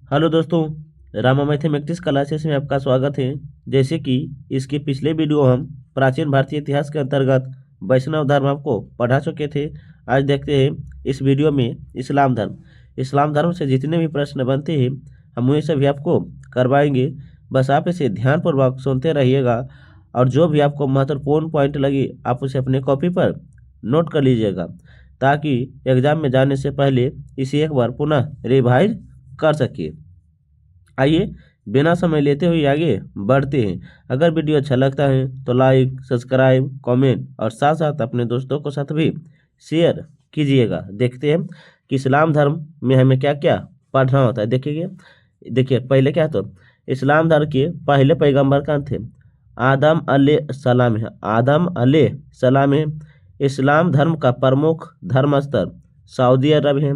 Hello दोस्तों, Rama mathematics classes में आपका स्वागत है। जैसे कि इसके पिछले वीडियो हम प्राचीन भारतीय इतिहास के अंतर्गत वैष्णव धर्म आपको पढ़ा चुके थे। आज देखते हैं इस वीडियो में इस्लाम धर्म। इस्लाम धर्म से जितने भी प्रश्न बनते हैं हम वही सभी आपको करवाएंगे। बस आप इसे ध्यानपूर्वक सुनते रहिएगा और जो भी आपको महत्वपूर्ण पॉइंट लगे आप उसे अपने कॉपी पर नोट कर लीजिएगा, ताकि एग्जाम में जाने से पहले इसे एक बार पुनः रिवाइज कर सकिए। आइए बिना समय लेते हुए आगे बढ़ते हैं। अगर वीडियो अच्छा लगता है तो लाइक, सब्सक्राइब, कमेंट और साथ साथ अपने दोस्तों को साथ भी शेयर कीजिएगा। देखते हैं कि इस्लाम धर्म में हमें क्या क्या पढ़ना होता है। देखिए पहले क्या तो इस्लाम धर्म के पहले पैगंबर कौन थे? आदम अलैहिस्सलाम है। आदम अलैहिस्सलाम है। इस्लाम धर्म का प्रमुख धर्म स्थल सऊदी अरब है।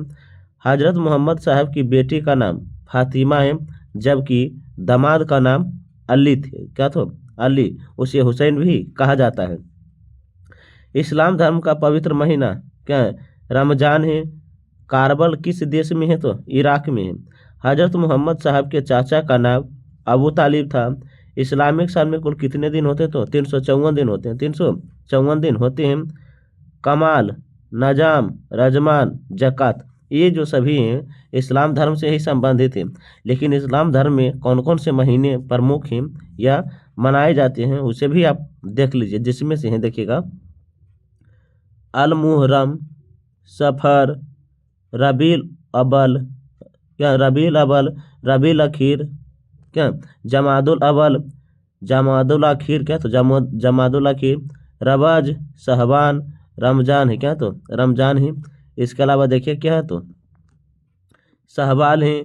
हजरत मोहम्मद साहब की बेटी का नाम फातिमा है, जबकि दामाद का नाम अली थे। क्या तो अली, उसे हुसैन भी कहा जाता है। इस्लाम धर्म का पवित्र महीना क्या है? रमजान है। कारबल किस देश में है? तो इराक में है। हजरत मोहम्मद साहब के चाचा का नाम अबू तालिब था। इस्लामिक साल में कुल कितने दिन होते? तो 354 दिन होते हैं। 354 दिन होते हैं। कमाल, नजाम, रजमान, जक़ात, ये जो सभी हैं इस्लाम धर्म से ही संबंधित हैं। लेकिन इस्लाम धर्म में कौन कौन से महीने प्रमुख हैं या मनाए जाते हैं उसे भी आप देख लीजिए, जिसमें से हैं देखिएगा अल मुहर्रम, सफ़र, रबील अव्वल, क्या रबील अव्वल, रबील अखीर, क्या जमादुल अव्वल, जमादुल आखिर, क्या तो जमादुल आखिर, रवाज, शहबान, रमजान है। क्या तो रमजान है। इसके अलावा देखिए क्या है तो शहबाल है।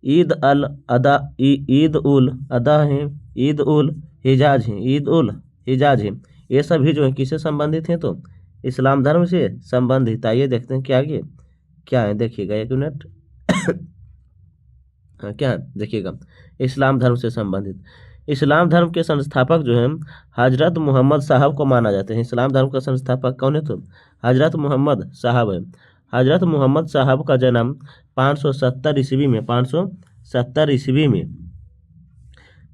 ईद अल अदा, ईद उल अदा है। ईद उल हिजाज है। ईद उल हिजाज है। ये सभी जो है किससे संबंधित हैं? तो इस्लाम धर्म से संबंधित। आइए देखते हैं क्या आगे क्या है। देखिएगा एक मिनट। हाँ, क्या है देखिएगा इस्लाम धर्म से संबंधित। इस्लाम धर्म के संस्थापक जो हैं हजरत मोहम्मद साहब को माना जाते हैं। इस्लाम धर्म का संस्थापक कौन है? तो हजरत मोहम्मद साहब है। हजरत मोहम्मद साहब का जन्म 570 ईस्वी में 570 ईस्वी में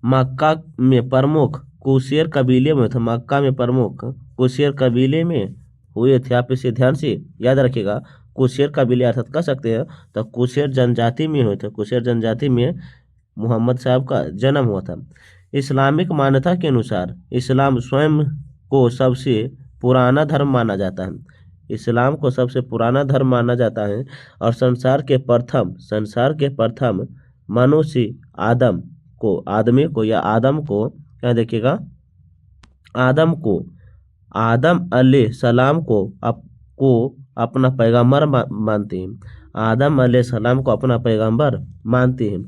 मक्का में प्रमुख कुशैर कबीले में था। मक्का में प्रमुख कुशैर कबीले में हुए थे। आप इसे ध्यान से याद रखिएगा। कुशैर कबीले अर्थात कह सकते हैं तो कुशैर जनजाति में हुए थे। कुशैर जनजाति में मोहम्मद साहब का जन्म हुआ था। इस्लामिक मान्यता के अनुसार इस्लाम स्वयं को सबसे पुराना धर्म माना जाता है। इस्लाम को सबसे पुराना धर्म माना जाता है और संसार के प्रथम मनुष्य आदमी को या आदम को, क्या देखिएगा आदम अलैहिस्सलाम को अपना पैगंबर मानते हैं। आदम अलैहिस्सलाम को अपना पैगंबर मानते हैं।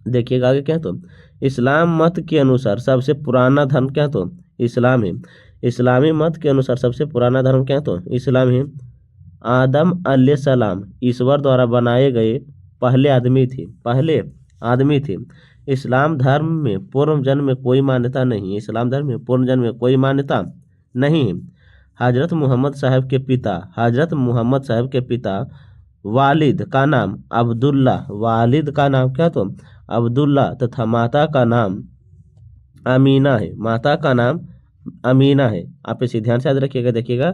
देखिएगा आगे क्या तो इस्लाम मत के अनुसार सबसे पुराना धर्म क्या तो इस्लाम है। इस्लामी मत के अनुसार सबसे पुराना धर्म क्या तो इस्लाम है। आदम अलैहिस्सलाम ईश्वर द्वारा बनाए गए पहले आदमी थे। इस्लाम धर्म में पूर्व जन्म में कोई मान्यता नहीं है। इस्लाम धर्म में पूर्व जन्म में कोई मान्यता नहीं है। हजरत मोहम्मद साहब के पिता वालिद का नाम क्या तो अब्दुल्ला तथा माता का नाम अमीना है। आप इसे ध्यान से याद रखिएगा। देखिएगा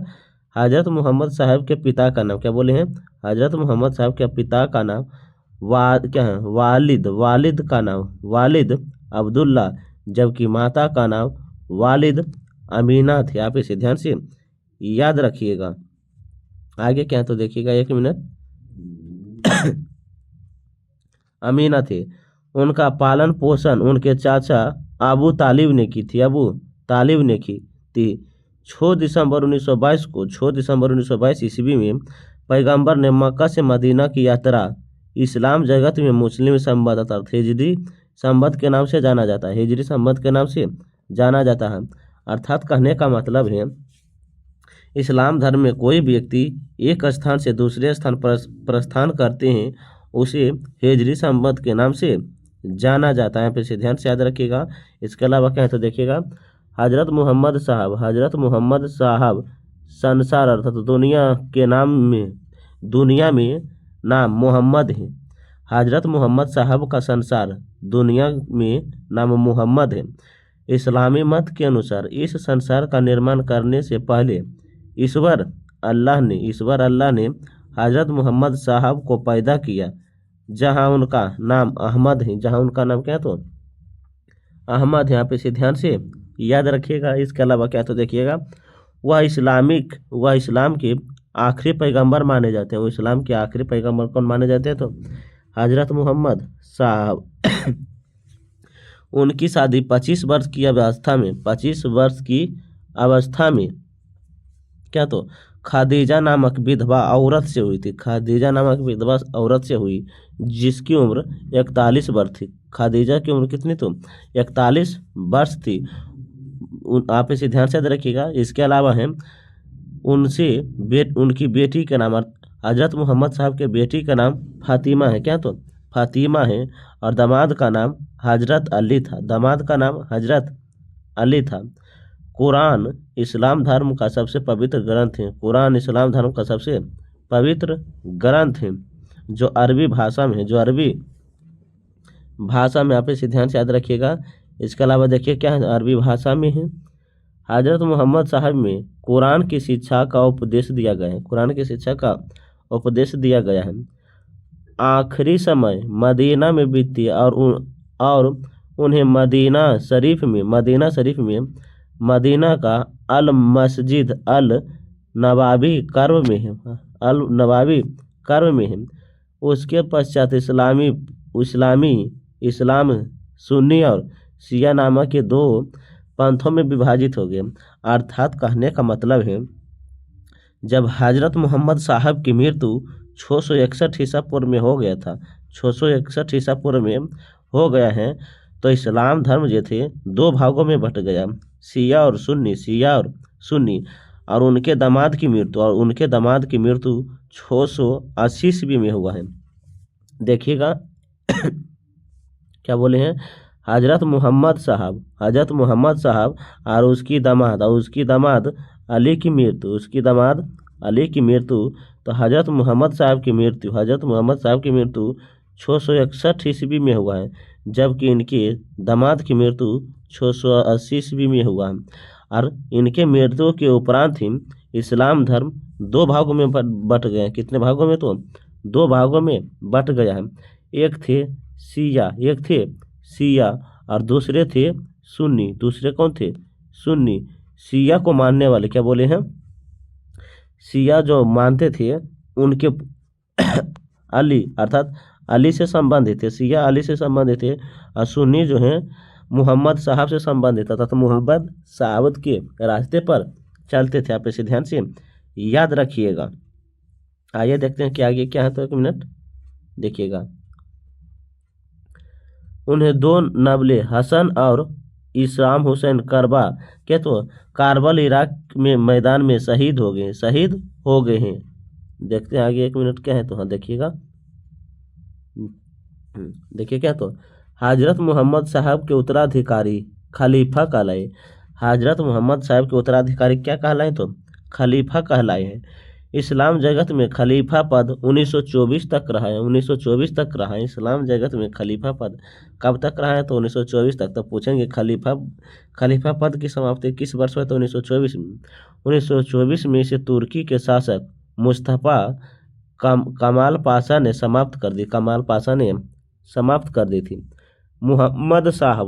हजरत मोहम्मद साहब के पिता का नाम क्या बोले हैं? हजरत मोहम्मद साहब के पिता का नाम क्या है? वालिद अब्दुल्ला, जबकि माता का नाम वालिद अमीना थे। आप इसे ध्यान से याद रखिएगा। आगे क्या है तो देखिएगा एक मिनट। अमीना थे। उनका पालन पोषण उनके चाचा अबू तालिब ने की थी। 6 दिसंबर 1922 ईस्वी में पैगंबर ने मक्का से मदीना की यात्रा इस्लाम जगत में मुस्लिम संवत अर्थात हिजरी संवत के नाम से जाना जाता है। हिजरी संवत के नाम से जाना जाता है। अर्थात कहने का मतलब है इस्लाम धर्म में कोई व्यक्ति एक स्थान से दूसरे स्थान पर प्रस्थान करते हैं उसे हिजरी संवत के नाम से जाना जाता है। इसे ध्यान से याद रखिएगा। इसके अलावा क्या है तो देखिएगा हजरत मोहम्मद साहब संसार अर्थात दुनिया में नाम मोहम्मद है। हजरत मोहम्मद साहब का संसार दुनिया में नाम मोहम्मद है। इस्लामी मत के अनुसार इस संसार का निर्माण करने से पहले ईश्वर अल्लाह ने हजरत मोहम्मद साहब को पैदा किया, जहां उनका नाम अहमद है। जहां उनका नाम क्या तो अहमद है। यहाँ पे इसे ध्यान से याद रखिएगा। इसके अलावा क्या तो देखिएगा, वह इस्लाम के आखिरी पैगंबर माने जाते हैं। वो इस्लाम के आखिरी पैगंबर कौन माने जाते हैं तो हजरत मोहम्मद साहब। उनकी शादी 25 वर्ष की अवस्था में क्या तो खादीजा नामक विधवा औरत से हुई थी। खादीजा नामक विधवा औरत से हुई, जिसकी उम्र 41 वर्ष थी। खादीजा की उम्र कितनी तो 41 वर्ष थी। आप इसे ध्यान से रखिएगा। इसके अलावा है उनकी बेटी का नाम, हजरत मोहम्मद साहब के बेटी का नाम फातिमा है। क्या तो फातिमा है। और दामाद का नाम हजरत अली था। कुरान इस्लाम धर्म का सबसे पवित्र ग्रंथ है। कुरान इस्लाम धर्म का सबसे पवित्र ग्रंथ है, जो अरबी भाषा में आप इसे ध्यान से याद रखिएगा। इसके अलावा देखिए क्या है, अरबी भाषा में है। हजरत मोहम्मद साहब में कुरान की शिक्षा का उपदेश दिया गया है। आखिरी समय मदीना में बीती और उन्हें मदीना शरीफ में मदीना का अल मस्जिद अल नवाबी कर्व में है। उसके पश्चात इस्लाम सुन्नी और शिया नामक के 2 पंथों में विभाजित हो गए। अर्थात कहने का मतलब है, जब हजरत मोहम्मद साहब की मृत्यु 661 ईसा पूर्व में हो गया था, 661 ईसा पूर्व में हो गया है, तो इस्लाम धर्म जो थे 2 भागों में बट गया, शिया और सुन्नी। और उनके दामाद की मृत्यु 680 ईस्वी में हुआ है। देखिएगा क्या बोले हैं, हजरत मोहम्मद साहब और उसकी दामाद अली की मृत्यु, तो हजरत मोहम्मद साहब की मृत्यु 661 ईस्वी में हुआ है, जबकि इनके दामाद की मृत्यु 680 ईस्वी में हुआ है। और इनके मृत्यु के उपरांत ही इस्लाम धर्म 2 भागों में बट गए। कितने भागों में तो 2 भागों में बट गया है। एक थे शिया और दूसरे थे सुन्नी। दूसरे कौन थे? सुन्नी। शिया को मानने वाले क्या बोले हैं, शिया जो मानते थे उनके अली अर्थात अली से संबंधित थे। शिया अली से संबंधित थे और सुन्नी जो हैं मोहम्मद साहब से संबंधित था, तो मोहम्मद साहब के रास्ते पर चलते थे। आप इसे ध्यान से याद रखिएगा। आइए देखते हैं कि आगे क्या है, तो 1 मिनट देखिएगा। उन्हें 2 नबले हसन और इस्लाम हुसैन कारबल इराक में मैदान में शहीद हो गए हैं। देखते हैं आगे 1 मिनट क्या है, तो हाँ देखिएगा। देखिए क्या, तो हजरत मोहम्मद साहब के उत्तराधिकारी खलीफा कहलाए। हजरत मोहम्मद साहब के उत्तराधिकारी क्या कहलाए, तो खलीफा कहलाए हैं। इस्लाम जगत में खलीफा पद 1924 तक रहा है। इस्लाम जगत में खलीफा पद कब तक रहा है, तो 1924 तक। तो पूछेंगे खलीफा पद की समाप्ति किस वर्ष हुई, तो 1924 में। 1924 में इसे तुर्की के शासक मुस्तफा कमाल पाशा ने समाप्त कर दी थी। मोहम्मद साहब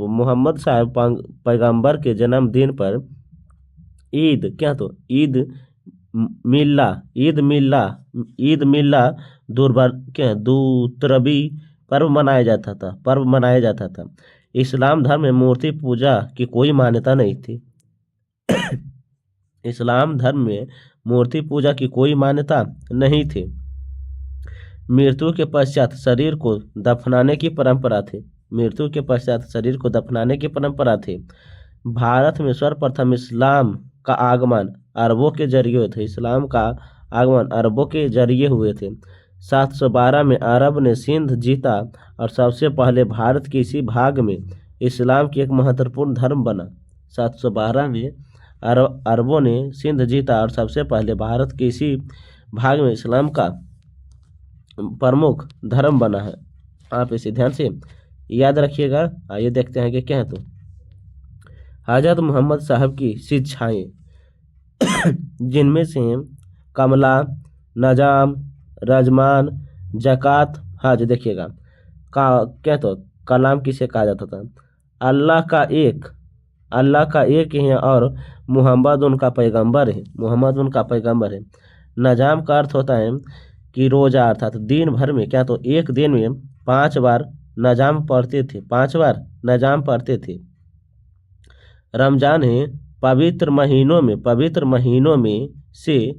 पैगंबर के जन्मदिन पर ईद मिल्ला दूतरबी पर्व मनाया जाता था। इस्लाम धर्म में मूर्ति पूजा की कोई मान्यता नहीं थी। इस्लाम धर्म में मूर्ति पूजा की कोई मान्यता नहीं थी। मृत्यु के पश्चात शरीर को दफनाने की परंपरा थी। भारत में सर्वप्रथम इस्लाम का आगमन अरबों के जरिए हुए थे। 712 में अरब ने सिंध जीता और सबसे पहले भारत के इसी भाग में इस्लाम की एक महत्वपूर्ण धर्म बना। 712 में अरबों ने सिंध जीता और सबसे पहले भारत के इसी भाग में इस्लाम का प्रमुख धर्म बना है। आप इसे ध्यान से याद रखिएगा। आइए देखते हैं कि क्या है। तो हजरत मोहम्मद साहब की शिक्षाएं जिनमें से कमला, नजाम, रजमान, ज़कात, हज। देखिएगा का क्या तो कलाम किसे कहा जाता था? अल्लाह का एक ही है और मोहम्मद उनका पैगंबर है, मोहम्मद उनका पैगंबर है। नजाम का अर्थ होता है कि रोजा, अर्थात दिन भर में क्या तो एक दिन में 5 बार नजाम पढ़ते थे, 5 बार नजाम पढ़ते थे। रमजान है पवित्र महीनों में से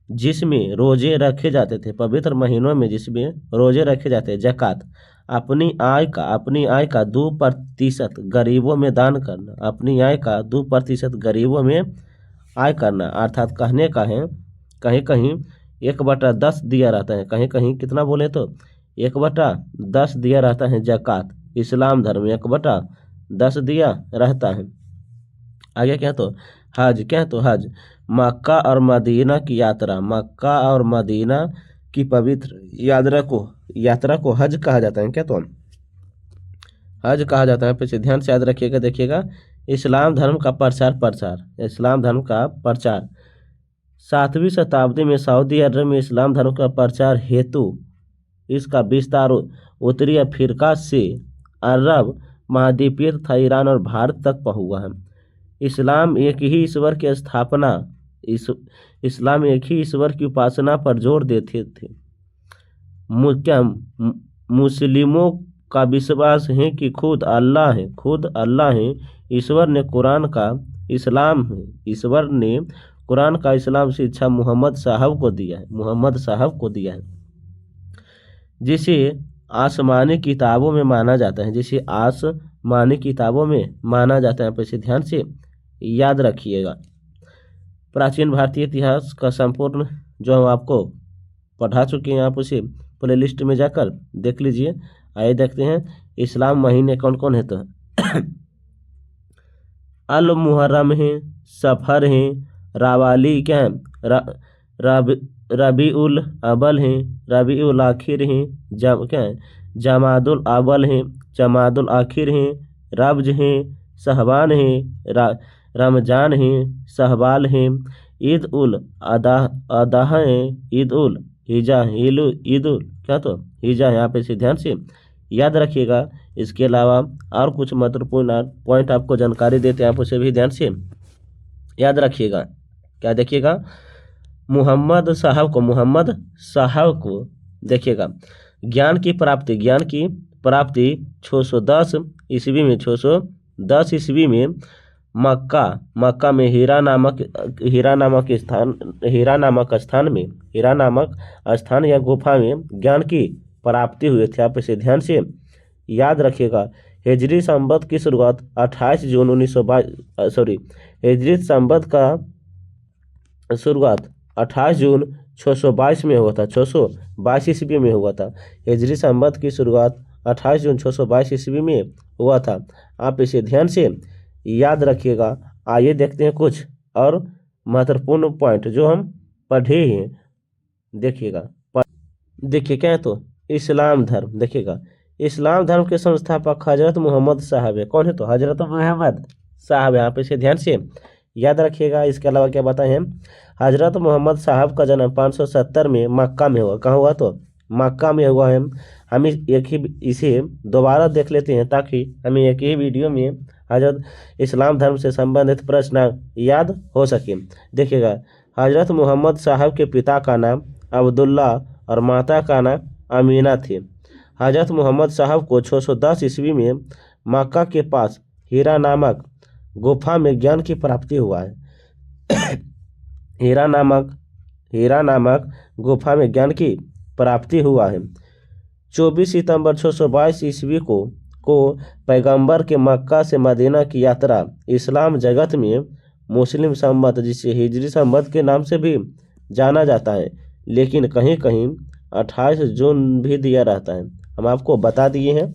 जिसमें रोजे रखे जाते थे, पवित्र महीनों में जिसमें रोजे रखे जाते हैं। ज़कात अपनी आय का 2% गरीबों में दान करना, अपनी आय का 2% गरीबों में आय करना, अर्थात कहने का है कहीं कहीं 1/10 दिया रहता है, कहीं कहीं कितना बोले तो 1/10 दिया रहता है ज़कात। इस्लाम धर्म 1/10 दिया रहता है। आगे क्या तो हज, क्या तो हज मक्का और मदीना की यात्रा, मक्का और मदीना की पवित्र यात्रा को हज कहा जाता है। क्या तो हज कहा जाता है। फिर ध्यान से याद रखिएगा। देखिएगा इस्लाम धर्म का इस्लाम धर्म का प्रचार 7वीं शताब्दी में सऊदी अरब में इस्लाम धर्म का प्रचार हेतु इसका विस्तार उत्तरी अफ्रीका से अरब महाद्वीपीय तथा ईरान और भारत तक हुआ है। इस्लाम एक ही ईश्वर की उपासना पर जोर देते थे। मुस्लिमों का विश्वास है कि खुद अल्लाह है। ईश्वर ने कुरान का इस्लाम शिक्षा मोहम्मद साहब को दिया है, जिसे आसमानी किताबों में माना जाता है, आप इसे ध्यान से याद रखिएगा। प्राचीन भारतीय इतिहास का संपूर्ण जो हम आपको पढ़ा चुके हैं, आप उसे प्लेलिस्ट में जाकर देख लीजिए। आइए देखते हैं इस्लाम महीने कौन कौन है। तो अल मुहर्रम है, सफ़र है, रावाली क्या है, रबीउल अव्वल है, रबीउल आखिर है, क्या है, जमादुल अव्वल है, जमादुल आखिर है, रब्ज है, सहबान है, रमजान है, सहबाल है, ईद उल अदा है, ईद उल क्या तो हिजा है। आप इसे ध्यान से याद रखिएगा। इसके अलावा और कुछ महत्वपूर्ण पॉइंट आपको जानकारी देते हैं, आप उसे भी ध्यान से याद रखिएगा। क्या देखिएगा मोहम्मद साहब को देखिएगा ज्ञान की प्राप्ति 610 ईस्वी में मक्का में हीरा नामक स्थान या गुफा में ज्ञान की प्राप्ति हुई थी। आप इसे ध्यान से याद रखिएगा। हिजरी संवत की शुरुआत 28 जून 1922 हिजरी संवत का शुरुआत 28 जून 622 में हुआ था, 622 ईस्वी में हुआ था। हिजरी संवत की शुरुआत 28 जून 622 ईस्वी में हुआ था। आप इसे ध्यान से याद रखिएगा। आइए देखते हैं कुछ और महत्वपूर्ण पॉइंट जो हम पढ़े हैं। देखिए क्या है तो इस्लाम धर्म। देखिएगा इस्लाम धर्म के संस्थापक हजरत मोहम्मद साहब है। कौन है तो हजरत मोहम्मद साहब है। आप इसे ध्यान से याद रखिएगा। इसके अलावा क्या बताएं हम, हजरत मोहम्मद साहब का जन्म 570 में मक्का में हुआ। कहाँ हुआ तो मक्का में हुआ है। हम इसे दोबारा देख लेते हैं ताकि हमें एक ही वीडियो में हजरत इस्लाम धर्म से संबंधित प्रश्न याद हो सके। देखिएगा हजरत मोहम्मद साहब के पिता का नाम अब्दुल्ला और माता का नाम अमीना थे। हजरत मोहम्मद साहब को 610 ईस्वी में मक्का के पास हीरा नामक गुफा में ज्ञान की प्राप्ति हुआ है। हीरा नामक गुफा में ज्ञान की प्राप्ति हुआ है। 24 सितंबर 622 ईस्वी को पैगंबर के मक्का से मदीना की यात्रा इस्लाम जगत में मुस्लिम संवत जिसे हिजरी संवत के नाम से भी जाना जाता है, लेकिन कहीं कहीं 28 जून भी दिया रहता है। हम आपको बता दिए हैं।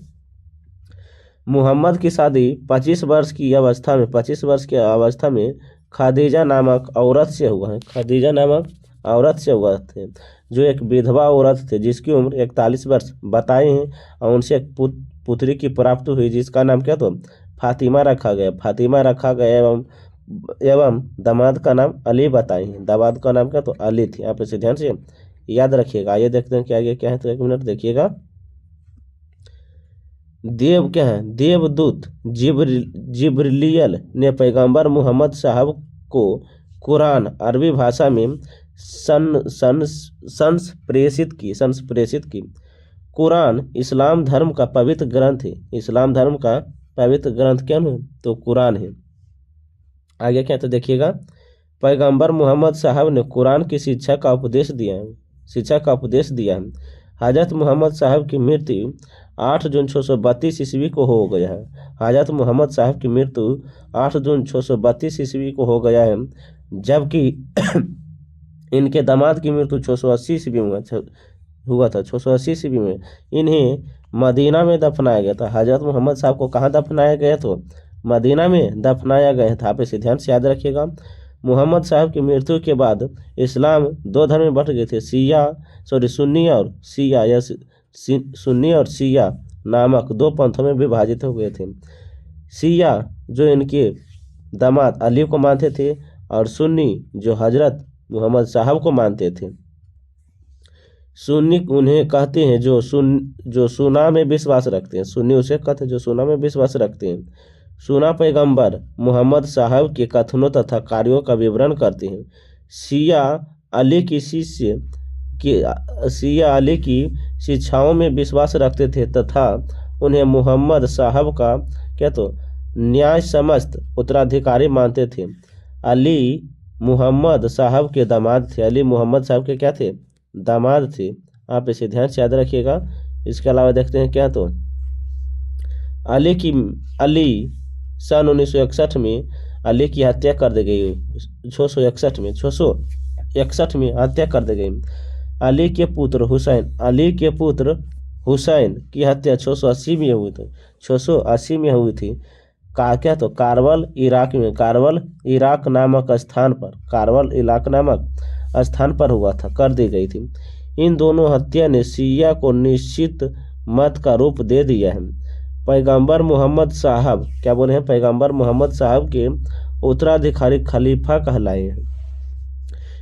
मोहम्मद की शादी 25 वर्ष की अवस्था में खदीजा नामक औरत से हुआ है। जो एक विधवा औरत थे जिसकी उम्र 41 वर्ष बताए हैं और उनसे एक पुत्री की प्राप्ति हुई जिसका नाम क्या तो फातिमा रखा गया एवं दामाद का नाम अली बताए हैं। दामाद का नाम क्या तो अली थी। आप इसे ध्यान से याद रखिएगा। आइए देखते हैं कि आगे क्या है, तो 1 मिनट देखिएगा। क्या है, देवदूत जिब्रील ने पैगंबर मोहम्मद साहब को कुरान अरबी भाषा में संप्रेषित की। कुरान इस्लाम धर्म का पवित्र ग्रंथ है। इस्लाम धर्म का पवित्र ग्रंथ क्या है, तो कुरान है। आगे क्या तो देखिएगा, पैगंबर मोहम्मद साहब ने कुरान की शिक्षा का उपदेश दिया है। हजरत मोहम्मद साहब की मृत्यु 8 जून 632 ईस्वी को हो गया है। हजरत मोहम्मद साहब की मृत्यु 8 जून 632 ईस्वी को हो गया है, जबकि इनके दामाद की मृत्यु 680 ईस्वी में हुआ था। 680 ईस्वी में इन्हें मदीना में दफनाया गया था। हजरत मोहम्मद साहब को कहाँ दफनाया गया, तो मदीना में दफनाया गया था। आप इसे ध्यान से याद रखिएगा। मोहम्मद साहब की मृत्यु के बाद इस्लाम 2 धर्म में बंट गए थे, सुन्नी और शिया नामक 2 पंथों में विभाजित हो गए थे। शिया जो इनके दामाद अली को मानते थे और सुन्नी जो हजरत मोहम्मद साहब को मानते थे। सुन्नी उन्हें कहते हैं जो सुन्ना में विश्वास रखते हैं। सुन्नी उसे कहते हैं जो सुन्ना में विश्वास रखते हैं। सुन्ना पैगंबर मोहम्मद साहब के कथनों तथा कार्यों का विवरण करते हैं। शिया अली की शिक्षाओं में विश्वास रखते थे तथा उन्हें मोहम्मद साहब का क्या तो न्याय समस्त उत्तराधिकारी मानते थे। अली मोहम्मद साहब के दामाद थे। अली मोहम्मद साहब के क्या थे, दामाद थे। आप इसे ध्यान से याद रखिएगा। इसके अलावा देखते हैं क्या तो अली सन 1961 में अली की हत्या कर दी गई। 661 में हत्या कर दी गई। अली के पुत्र हुसैन की हत्या 680 में हुई थी। 680 में हुई थी। क्या तो कारबल इराक नामक स्थान पर हुआ था, कर दी गई थी। इन दोनों हत्या ने शिया को निश्चित मत का रूप दे दिया है। पैगंबर मोहम्मद साहब क्या बोले हैं, पैगंबर मोहम्मद साहब के उत्तराधिकारी खलीफा कहलाए हैं।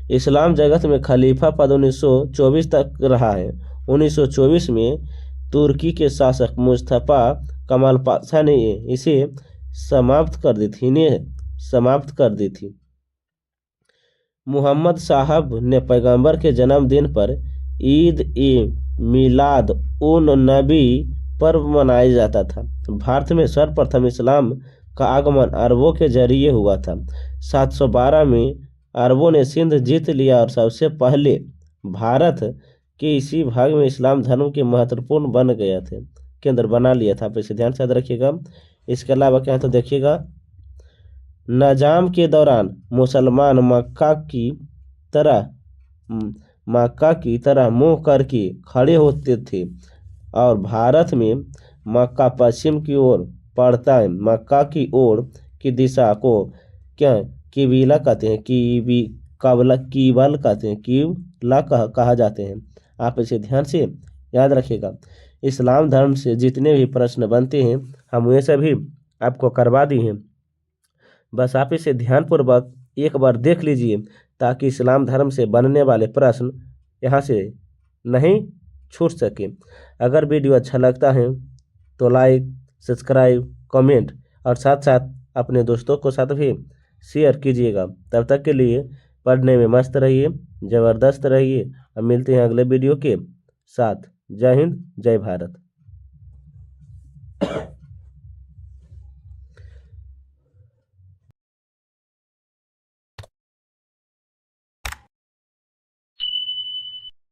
इस्लाम जगत में खलीफा पद 1924 तक रहा है। 1924 में तुर्की के शासक मुस्तफा कमाल पाशा ने इसे समाप्त कर दी थी। मोहम्मद साहब ने पैगंबर के जन्मदिन पर ईद मिलाद उन नबी पर्व मनाया जाता था। भारत में सर्वप्रथम इस्लाम का आगमन अरबों के जरिए हुआ था। 712 में अरबों ने सिंध जीत लिया और सबसे पहले भारत के इसी भाग में इस्लाम धर्म के महत्वपूर्ण केंद्र बना लिया था। आप इसे ध्यान से याद रखिएगा। इसके अलावा क्या है तो देखिएगा, नजाम के दौरान मुसलमान मक्का की तरह मुंह करके खड़े होते थे और भारत में मक्का पश्चिम की ओर पड़ता है। मक्का की ओर की दिशा को क्या किबिला कहते हैं, कीबल कहते हैं, कीबला कहा जाते हैं। आप इसे ध्यान से याद रखिएगा। इस्लाम धर्म से जितने भी प्रश्न बनते हैं हम वे सभी आपको करवा दिए हैं। बस आप इसे ध्यानपूर्वक एक बार देख लीजिए ताकि इस्लाम धर्म से बनने वाले प्रश्न यहाँ से नहीं छूट सके। अगर वीडियो अच्छा लगता है तो लाइक, सब्सक्राइब, कमेंट और साथ साथ अपने दोस्तों को साथ भी शेयर कीजिएगा। तब तक के लिए पढ़ने में मस्त रहिए, ज़बरदस्त रहिए और मिलते हैं अगले वीडियो के साथ। जय हिंद, जय भारत।